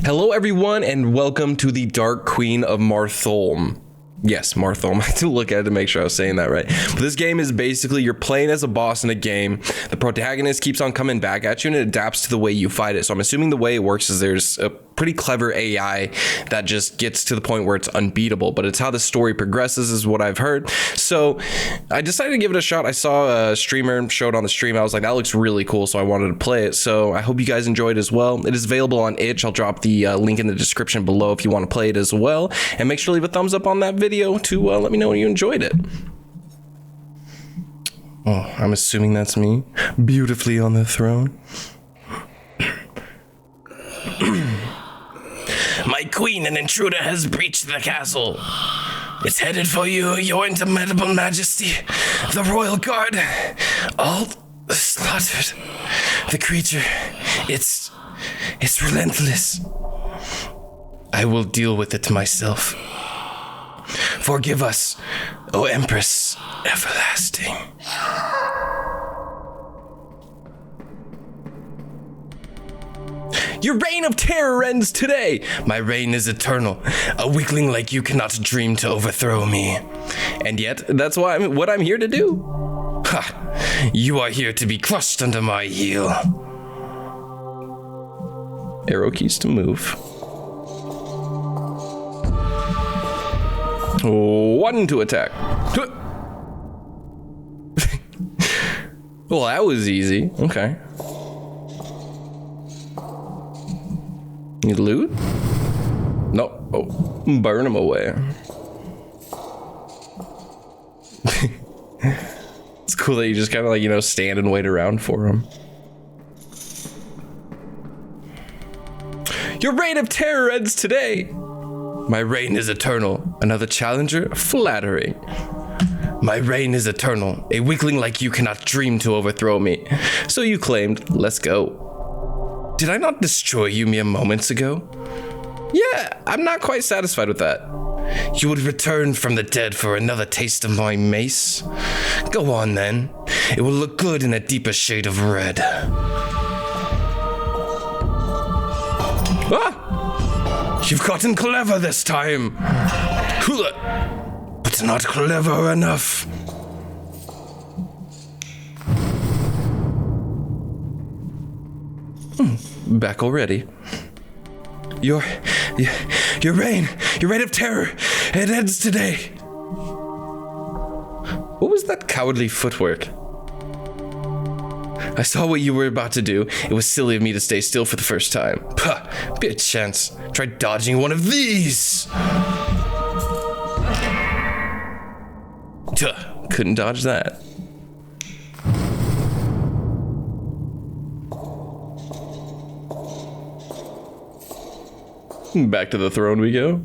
Hello everyone and welcome to the Dark Queen of Mortholme. Yes, Mortholme. I had to look at it to make sure I was saying that right. But this game is basically you're playing as a boss in a game. The protagonist keeps on coming back at you and it adapts to the way you fight it. So I'm assuming the way it works is there's a pretty clever AI that just gets to the point where it's unbeatable. But it's how the story progresses is what I've heard. So I decided to give it a shot. I saw a streamer show it on the stream. I was like, that looks really cool. So I wanted to play it. So I hope you guys enjoyed as well. It is available on itch. I'll drop the link in the description below if you want to play it as well. And make sure to leave a thumbs up on that video to let me know you enjoyed it. Oh, I'm assuming that's me, beautifully on the throne. My queen, an intruder has breached the castle. It's headed for you, your indomitable majesty. The royal guard, all slaughtered. The creature, it's relentless. I will deal with it myself. Forgive us, O Empress everlasting. Your reign of terror ends today. My reign is eternal. A weakling like you cannot dream to overthrow me. And yet, that's what I'm here to do. Ha! You are here to be crushed under my heel. Arrow keys to move. One to attack. Well, that was easy. Okay. Need loot? No. Oh, burn him away. It's cool that you just kind of like, stand and wait around for him. Your reign of terror ends today. My reign is eternal. Another challenger? Flattering. My reign is eternal. A weakling like you cannot dream to overthrow me. So you claimed. Let's go. Did I not destroy you mere moments ago? Yeah, I'm not quite satisfied with that. You would return from the dead for another taste of my mace? Go on then. It will look good in a deeper shade of red. Ah! You've gotten clever this time. But not clever enough. Back already. Your reign of terror, it ends today. What was that cowardly footwork? I saw what you were about to do. It was silly of me to stay still for the first time. Puh, be a chance. Try dodging one of these. Duh, couldn't dodge that. Back to the throne we go.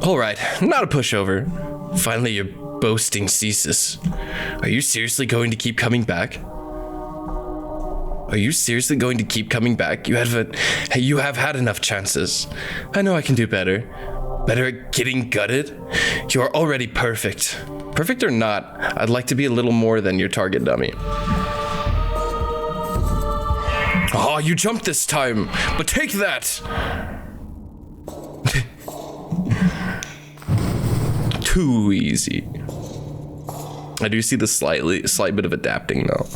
All right, not a pushover. Finally, your boasting ceases. Are you seriously going to keep coming back? Are you seriously going to keep coming back? You have had enough chances. I know I can do better. Better at getting gutted? You are already perfect. Perfect or not, I'd like to be a little more than your target dummy. Oh, you jumped this time, but take that! Too easy. I do see the slight bit of adapting though.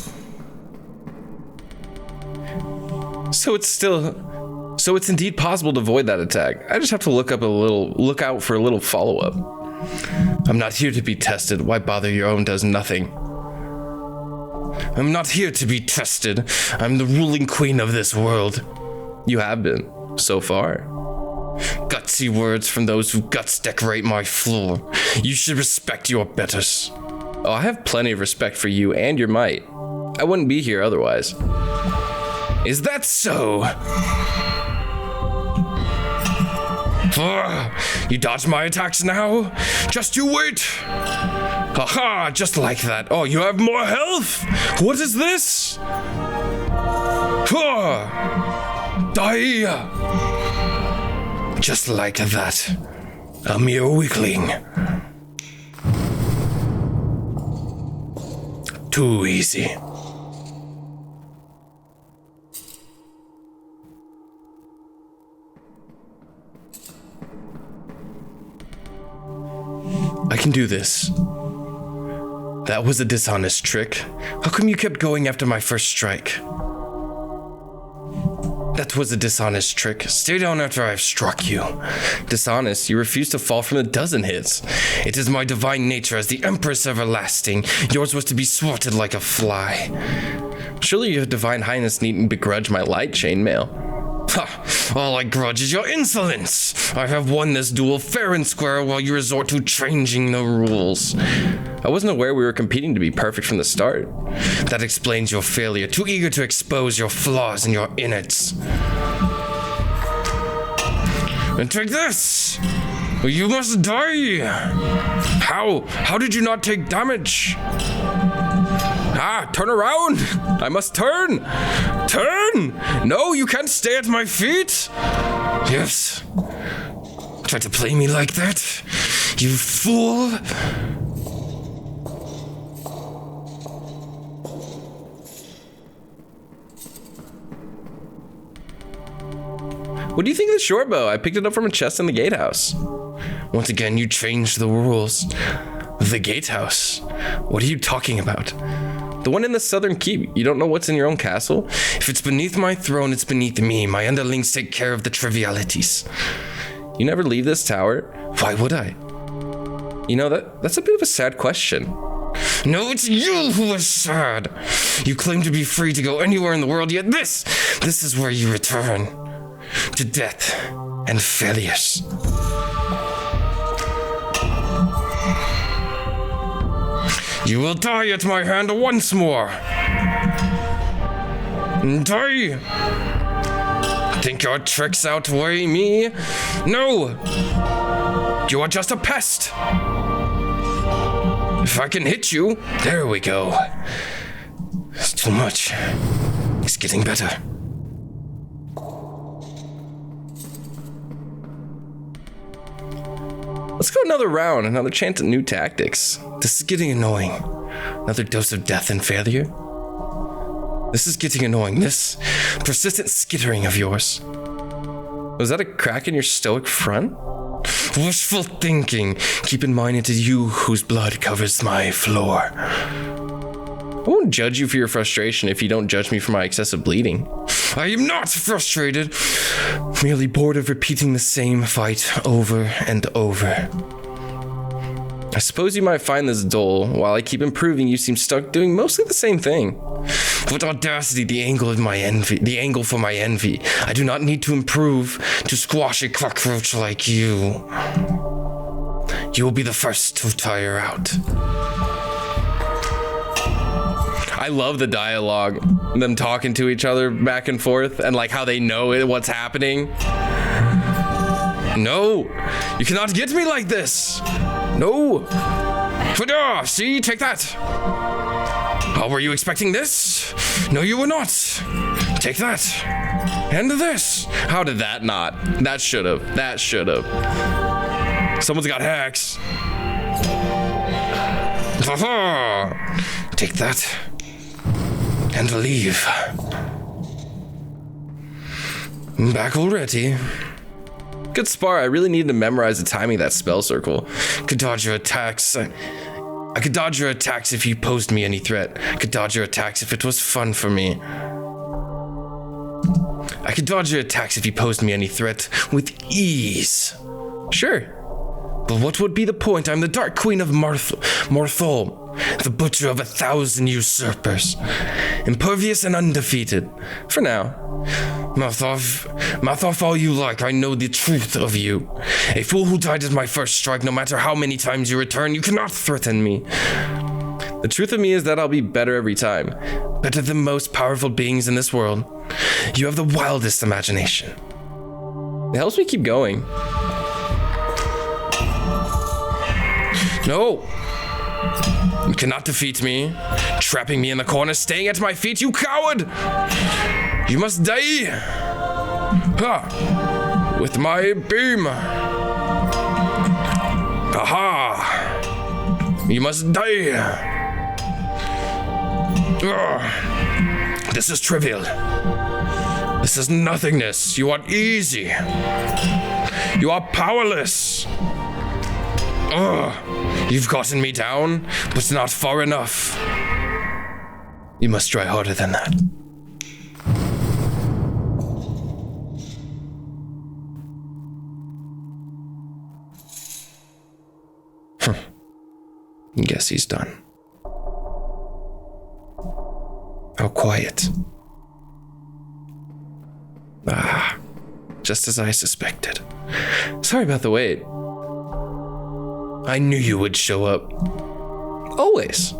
So it's indeed possible to avoid that attack. I just have to look out for a little follow-up. I'm not here to be tested. Why bother? Your own does nothing. I'm not here to be tested. I'm the ruling queen of this world. You have been, so far. Gutsy words from those whose guts decorate my floor. You should respect your betters. Oh, I have plenty of respect for you and your might. I wouldn't be here otherwise. Is that so? You dodge my attacks now? Just you wait! Haha, just like that. Oh, you have more health? What is this? Die! Just like that. A mere weakling. Too easy. can do this. That was a dishonest trick. How come you kept going after my first strike? That was a dishonest trick. Stay down after I've struck you. Dishonest? You refuse to fall from a dozen hits. It is my divine nature as the Empress Everlasting. Yours was to be swatted like a fly. Surely your divine highness needn't begrudge my light chainmail. Ha! All I grudge is your insolence! I have won this duel fair and square while you resort to changing the rules. I wasn't aware we were competing to be perfect from the start. That explains your failure, too eager to expose your flaws and your innards. And take this! You must die! How? How did you not take damage? Turn around! I must turn! Turn! No, you can't stay at my feet! Yes. Try to play me like that? You fool! What do you think of the short bow? I picked it up from a chest in the gatehouse. Once again, you changed the rules. The gatehouse? What are you talking about? The one in the southern keep. You don't know what's in your own castle? If it's beneath my throne, it's beneath me. My underlings take care of the trivialities. You never leave this tower? Why would I? You know, that's a bit of a sad question. No, it's you who is sad. You claim to be free to go anywhere in the world, yet this is where you return. To death and failures. You will die at my hand once more. Die! Think your tricks outweigh me? No! You are just a pest! If I can hit you, there we go. It's too much. It's getting better. Let's go another round, another chance at new tactics. This is getting annoying. Another dose of death and failure. This is getting annoying. This persistent skittering of yours. Was that a crack in your stoic front? Wishful thinking. Keep in mind it is you whose blood covers my floor. I won't judge you for your frustration if you don't judge me for my excessive bleeding. I am not frustrated, merely bored of repeating the same fight over and over. I suppose you might find this dull. While I keep improving, you seem stuck doing mostly the same thing. What audacity, the angle for my envy. I do not need to improve to squash a cockroach like you. You will be the first to tire out. I love the dialogue, them talking to each other back and forth, and like how they know what's happening. No, you cannot get me like this. No. See, take that. Oh, were you expecting this? No, you were not. Take that. And this. How did that not? That should have. That should have. Someone's got hacks. Take that. And leave. Back already. Good spar. I really needed to memorize the timing of that spell circle. Could dodge your attacks. I could dodge your attacks if you posed me any threat. I could dodge your attacks if it was fun for me. I could dodge your attacks if you posed me any threat with ease. Sure. But what would be the point? I'm the Dark Queen of Mortholme, the butcher of 1,000 usurpers. Impervious and undefeated. For now. Mouth off all you like, I know the truth of you. A fool who died at my first strike, no matter how many times you return, you cannot threaten me. The truth of me is that I'll be better every time. Better than most powerful beings in this world. You have the wildest imagination. It helps me keep going. No! You cannot defeat me. Trapping me in the corner, staying at my feet, you coward! You must die! Ha! With my beam! Aha! You must die! Ugh. This is trivial. This is nothingness. You are easy. You are powerless. You've gotten me down, but not far enough. You must try harder than that. Guess he's done. How quiet. Just as I suspected. Sorry about the wait. I knew you would show up. Always.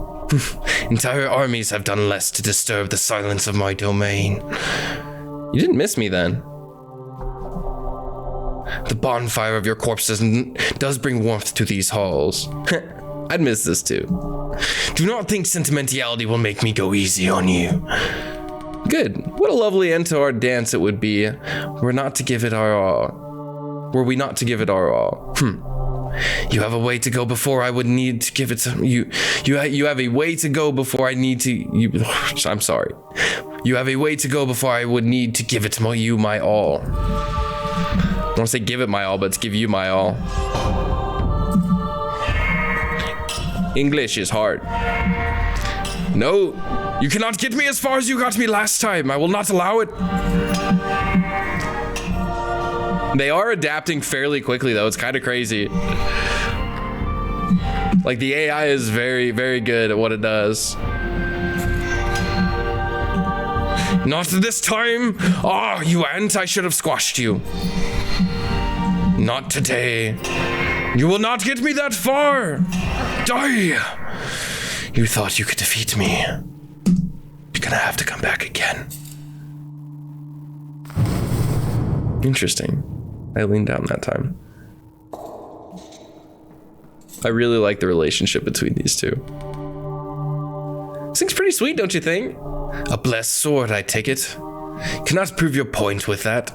Entire armies have done less to disturb the silence of my domain. You didn't miss me then. The bonfire of your corpses does bring warmth to these halls. I'd miss this too. Do not think sentimentality will make me go easy on you. Good. What a lovely end to our dance it would be were we not to give it our all. You have a way to go before I would need to give it to you. You have a way to go before I need to. I'm sorry. You have a way to go before I would need to give it to you my all. I don't want to say give it my all, but it's give you my all. English is hard. No, you cannot get me as far as you got me last time. I will not allow it. They are adapting fairly quickly, though. It's kind of crazy. Like, the AI is very, very good at what it does. Not this time. You ant, I should have squashed you. Not today. You will not get me that far. Die. You thought you could defeat me. You're gonna have to come back again. Interesting. I leaned down that time. I really like the relationship between these two. This thing's pretty sweet, don't you think? A blessed sword, I take it. Cannot prove your point with that.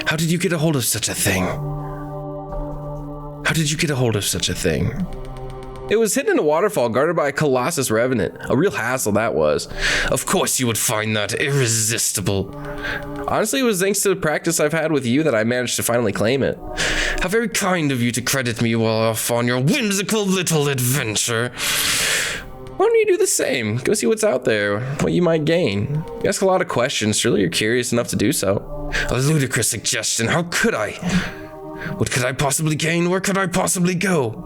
How did you get a hold of such a thing? It was hidden in a waterfall guarded by a Colossus Revenant. A real hassle that was. Of course you would find that irresistible. Honestly, it was thanks to the practice I've had with you that I managed to finally claim it. How very kind of you to credit me while off on your whimsical little adventure. Why don't you do the same? Go see what's out there, what you might gain. You ask a lot of questions, surely you're curious enough to do so. A ludicrous suggestion, how could I? What could I possibly gain? Where could I possibly go?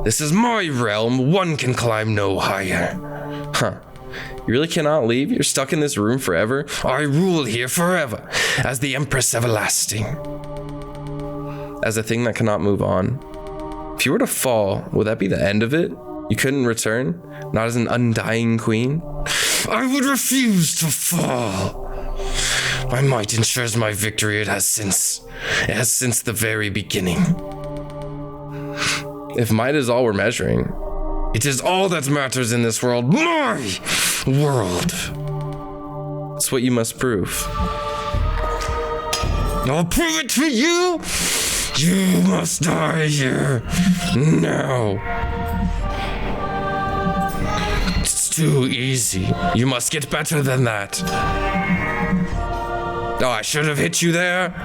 This is my realm, one can climb no higher. You really cannot leave? You're stuck in this room forever? I rule here forever, as the Empress Everlasting. As a thing that cannot move on. If you were to fall, would that be the end of it? You couldn't return? Not as an undying queen? I would refuse to fall. My might ensures my victory. It has since the very beginning. If might is all we're measuring, it is all that matters in this world. My world. That's what you must prove. I'll prove it to you. You must die here now. It's too easy. You must get better than that. Oh, I should have hit you there.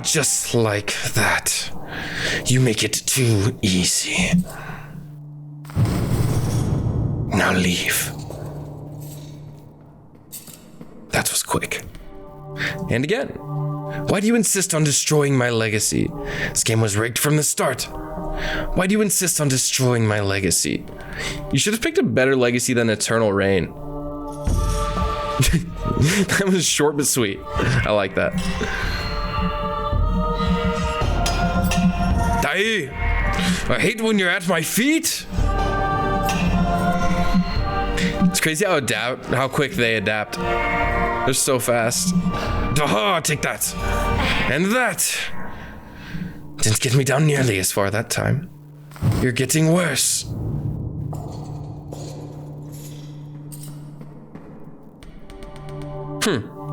Just like that. You make it too easy. Now leave. That was quick. And again. Why do you insist on destroying my legacy? This game was rigged from the start. Why do you insist on destroying my legacy? You should have picked a better legacy than Eternal Reign. That was short but sweet. I like that. I hate when you're at my feet. It's crazy how quick they adapt. They're so fast. Take that. And that. Didn't get me down nearly as far that time. You're getting worse.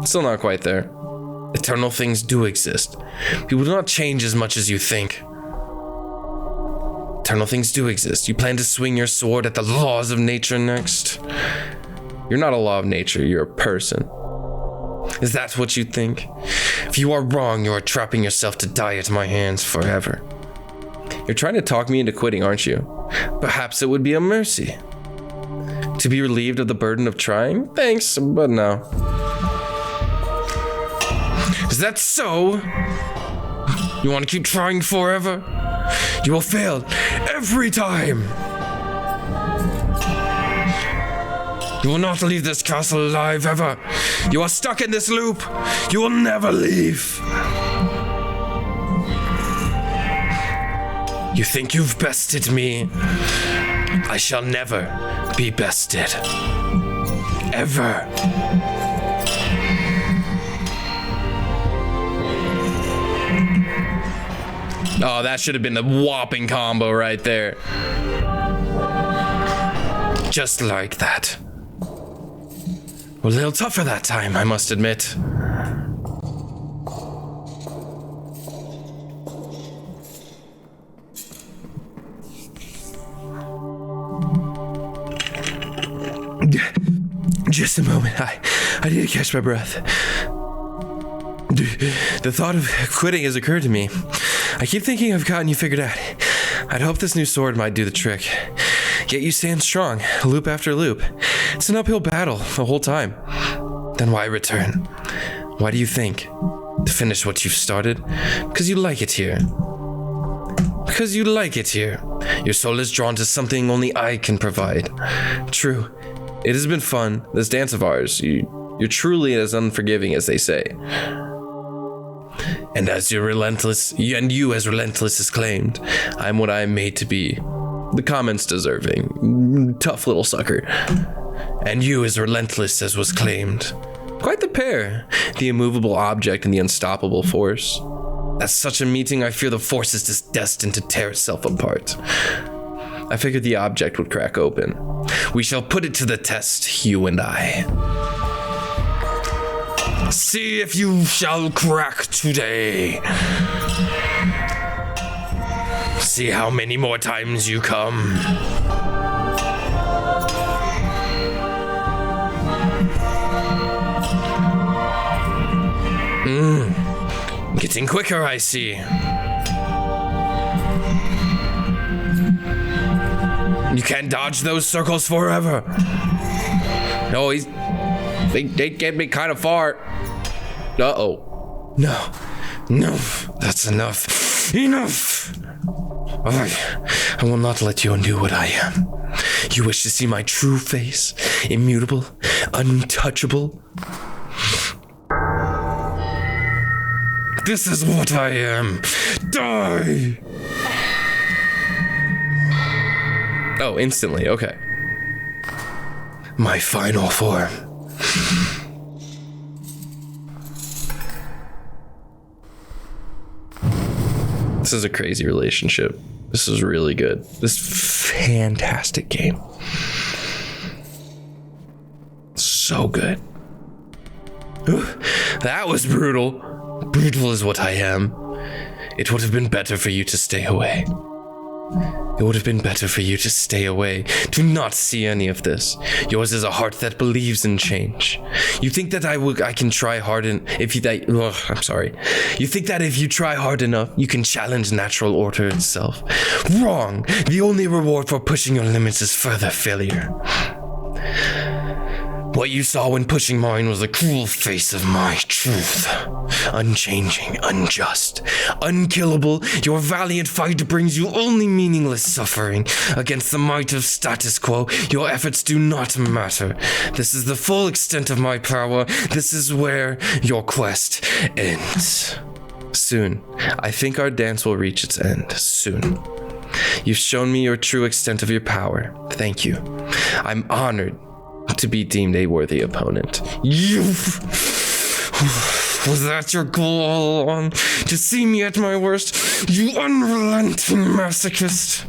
Still not quite there. Eternal things do exist. People do not change as much as you think. Eternal things do exist. You plan to swing your sword at the laws of nature next? You're not a law of nature, you're a person. Is that what you think? If you are wrong, you are trapping yourself to die at my hands forever. You're trying to talk me into quitting, aren't you? Perhaps it would be a mercy. To be relieved of the burden of trying? Thanks, but no. Is that so? You want to keep trying forever? You will fail every time. You will not leave this castle alive ever. You are stuck in this loop. You will never leave. You think you've bested me? I shall never be bested. Ever. Oh, that should have been the whopping combo right there. Just like that. A little tougher that time, I must admit. Just a moment. I need to catch my breath. The thought of quitting has occurred to me. I keep thinking I've gotten you figured out. I'd hope this new sword might do the trick. Yet you stand strong, loop after loop. It's an uphill battle the whole time. Then why return? Why do you think? To finish what you've started? Because you like it here. Because you like it here. Your soul is drawn to something only I can provide. True. It has been fun, this dance of ours. You're truly as unforgiving as they say. And as you're relentless, you as relentless as claimed, I'm what I am made to be. The comment's deserving. Tough little sucker. And you as relentless as was claimed. Quite the pair. The immovable object and the unstoppable force. At such a meeting, I fear the force is destined to tear itself apart. I figured the object would crack open. We shall put it to the test, you and I. See if you shall crack today. See how many more times you come. Getting quicker, I see. You can't dodge those circles forever. No, they get me kind of far. Uh-oh. No, that's enough. Enough! I will not let you undo what I am. You wish to see my true face, immutable, untouchable. This is what I am. Die! Oh, instantly, okay. My final form. This is a crazy relationship. This is really good. This fantastic game. So good. That was brutal. Brutal is what I am. It would have been better for you to stay away. It would have been better for you to stay away, to not see any of this. Yours is a heart that believes in change. You think that I can try hard and You think that if you try hard enough, you can challenge natural order itself. Wrong. The only reward for pushing your limits is further failure. What you saw when pushing mine was the cruel face of my truth. Unchanging, unjust, unkillable, your valiant fight brings you only meaningless suffering. Against the might of status quo, your efforts do not matter. This is the full extent of my power. This is where your quest ends. Soon. I think our dance will reach its end. Soon. You've shown me your true extent of your power. Thank you. I'm honored to be deemed a worthy opponent. Was that your goal all along? To see me at my worst? You unrelenting masochist.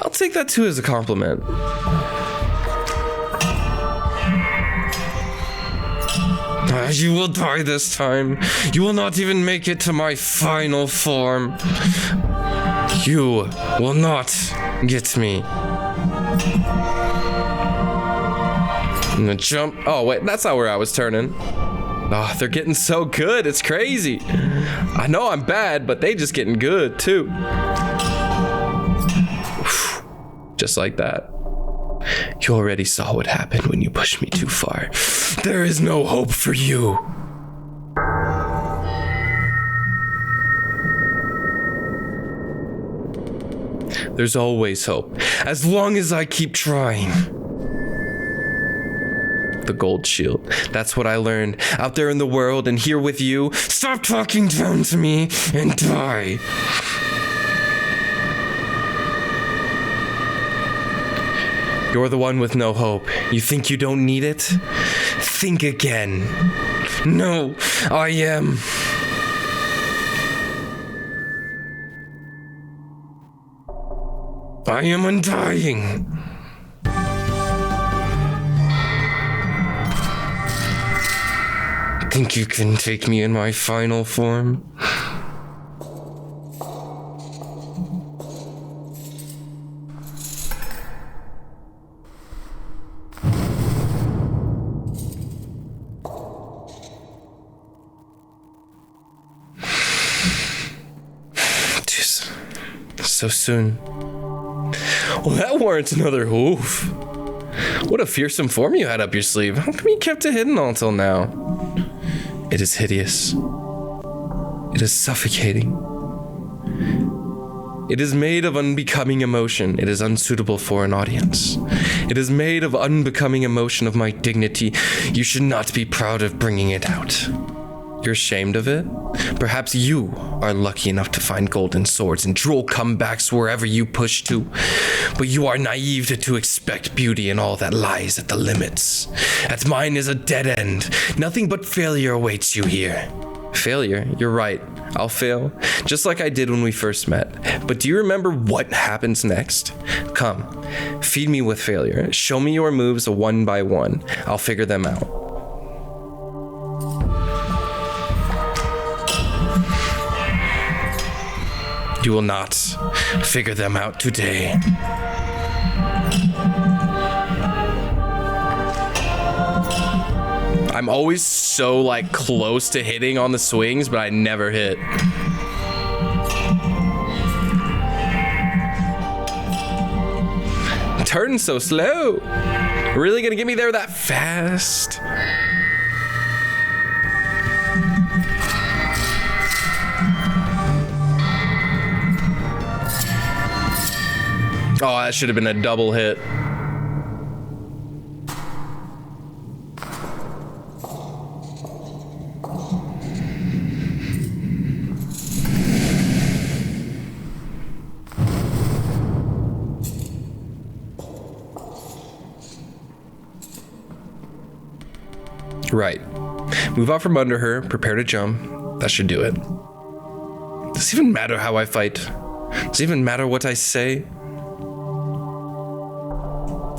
I'll take that too as a compliment. You will die this time. You will not even make it to my final form. You will not get me. I'm gonna jump. Oh, wait, that's not where I was turning. Oh, they're getting so good. It's crazy. I know I'm bad, but they just getting good too. Just like that. You already saw what happened when you pushed me too far. There is no hope for you. There's always hope, as long as I keep trying. The gold shield. That's what I learned out there in the world, and here with you. Stop talking down to me and die. You're the one with no hope. You think you don't need it? Think again. No, I am. I am undying. Think you can take me in my final form? Just so soon. Well, that warrants another hoof. What a fearsome form you had up your sleeve. How come you kept it hidden all till now? It is hideous. It is suffocating. It is made of unbecoming emotion. It is unsuitable for an audience. It is made of unbecoming emotion of my dignity. You should not be proud of bringing it out. You're ashamed of it? Perhaps you are lucky enough to find golden swords and droll comebacks wherever you push to. But you are naive to expect beauty in all that lies at the limits. At mine is a dead end. Nothing but failure awaits you here. Failure? You're right. I'll fail, just like I did when we first met. But do you remember what happens next? Come, feed me with failure. Show me your moves one by one. I'll figure them out. You will not figure them out today. I'm always so close to hitting on the swings, but I never hit. Turning so slow. Really gonna get me there that fast? Oh, that should have been a double hit. Right. Move out from under her, prepare to jump. That should do it. Does it even matter how I fight? Does it even matter what I say?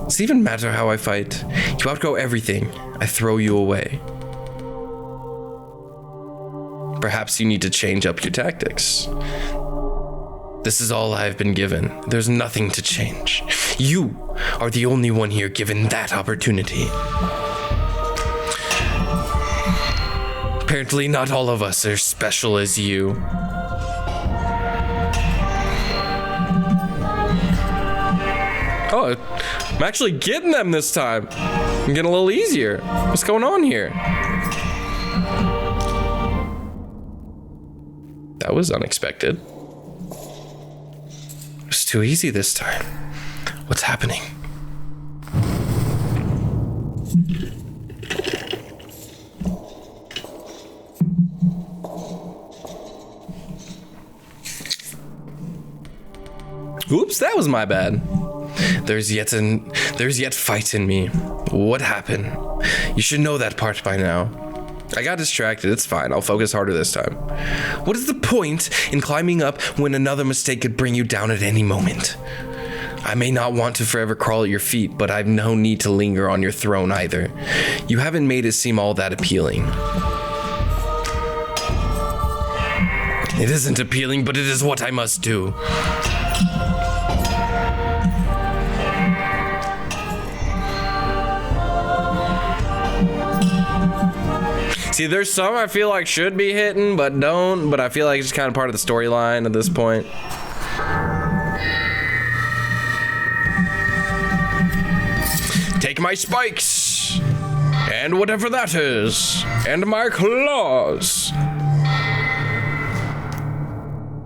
Does it even matter how I fight? You outgrow everything. I throw you away. Perhaps you need to change up your tactics. This is all I've been given. There's nothing to change. You are the only one here given that opportunity. Apparently not all of us are special as you. Oh, I'm actually getting them this time. I'm getting a little easier. What's going on here? That was unexpected. It was too easy this time. What's happening? Oops, that was my bad. There's yet fight in me. What happened? You should know that part by now. I got distracted. It's fine. I'll focus harder this time. What is the point in climbing up when another mistake could bring you down at any moment? I may not want to forever crawl at your feet, but I've no need to linger on your throne either. You haven't made it seem all that appealing. It isn't appealing, but it is what I must do. See, there's some I feel like should be hitting, but don't. But I feel like it's kind of part of the storyline at this point. Take my spikes, and whatever that is, and my claws.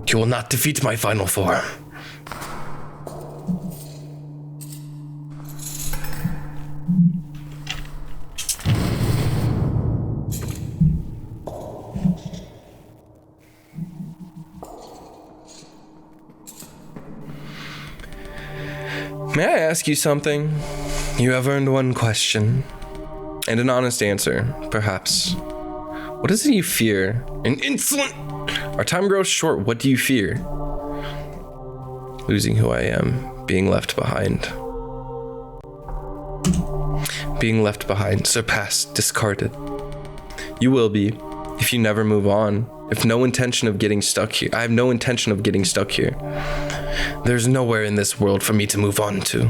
You will not defeat my final form. May I ask you something? You have earned one question, and an honest answer, perhaps. What is it you fear? An insolent! Our time grows short. What do you fear? Losing who I am. Being left behind. Being left behind. Surpassed. Discarded. You will be, if you never move on. If no intention of getting stuck here. I have no intention of getting stuck here. There's nowhere in this world for me to move on to.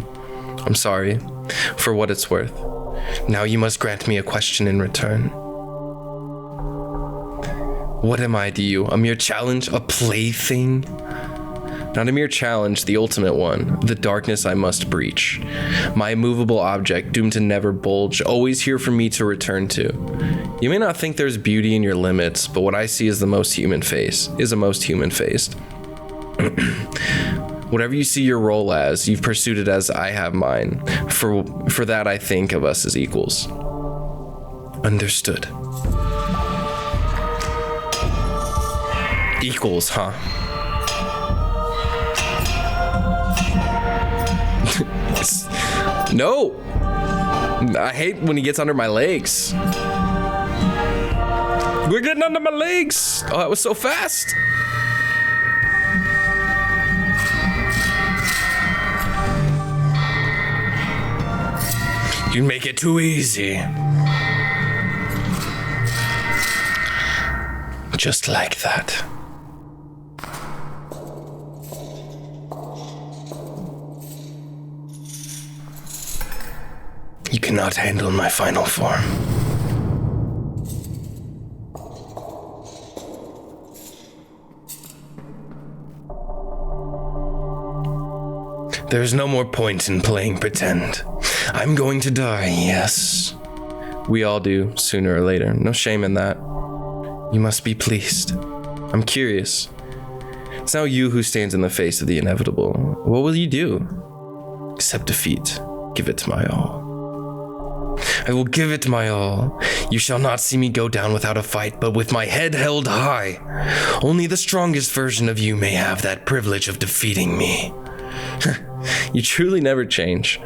I'm sorry, for what it's worth. Now you must grant me a question in return. What am I to you? A mere challenge? A plaything? Not a mere challenge, the ultimate one. The darkness I must breach. My immovable object, doomed to never bulge, always here for me to return to. You may not think there's beauty in your limits, but what I see is a most human faced. Whatever you see your role as, you've pursued it as I have mine. For that, I think of us as equals. Understood. Equals, huh? No! I hate when he gets under my legs. We're getting under my legs! Oh, that was so fast! You make it too easy. Just like that. You cannot handle my final form. There's no more point in playing pretend. I'm going to die, yes. We all do, sooner or later. No shame in that. You must be pleased. I'm curious. It's now you who stands in the face of the inevitable. What will you do? Accept defeat. Give it my all. I will give it my all. You shall not see me go down without a fight, but with my head held high. Only the strongest version of you may have that privilege of defeating me. You truly never change.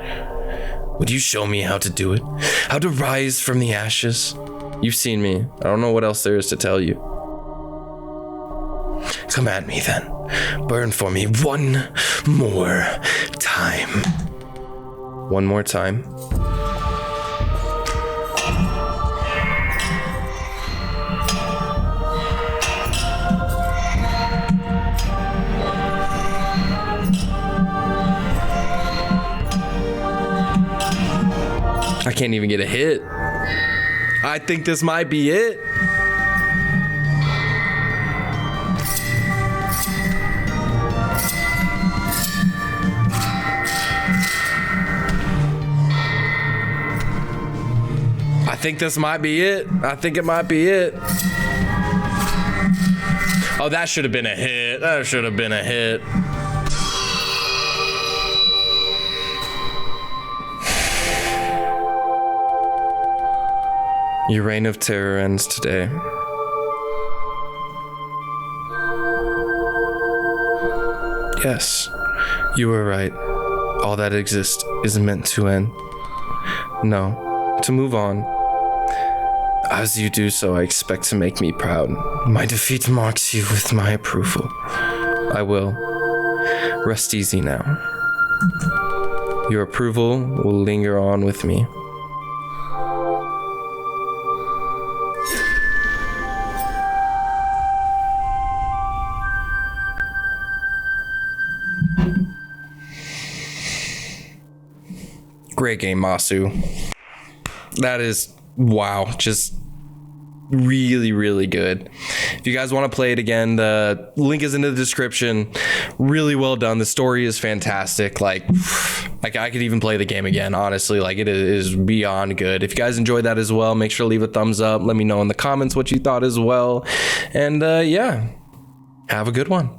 Would you show me how to do it? How to rise from the ashes? You've seen me. I don't know what else there is to tell you. Come at me then. Burn for me one more time. One more time. I can't even get a hit. I think this might be it. I think this might be it. I think it might be it. Oh, that should have been a hit. That should have been a hit. Your reign of terror ends today. Yes, you were right. All that exists is meant to end. No, to move on. As you do so, I expect to make me proud. My defeat marks you with my approval. I will. Rest easy now. Your approval will linger on with me. Great game, Masu. That is, wow, just really, really good. If you guys want to play it again, the link is in the description. Really well done. The story is fantastic. Like I could even play the game again, honestly. Like, it is beyond good. If you guys enjoyed that as well, make sure to leave a thumbs up. Let me know in the comments what you thought as well. And yeah, have a good one.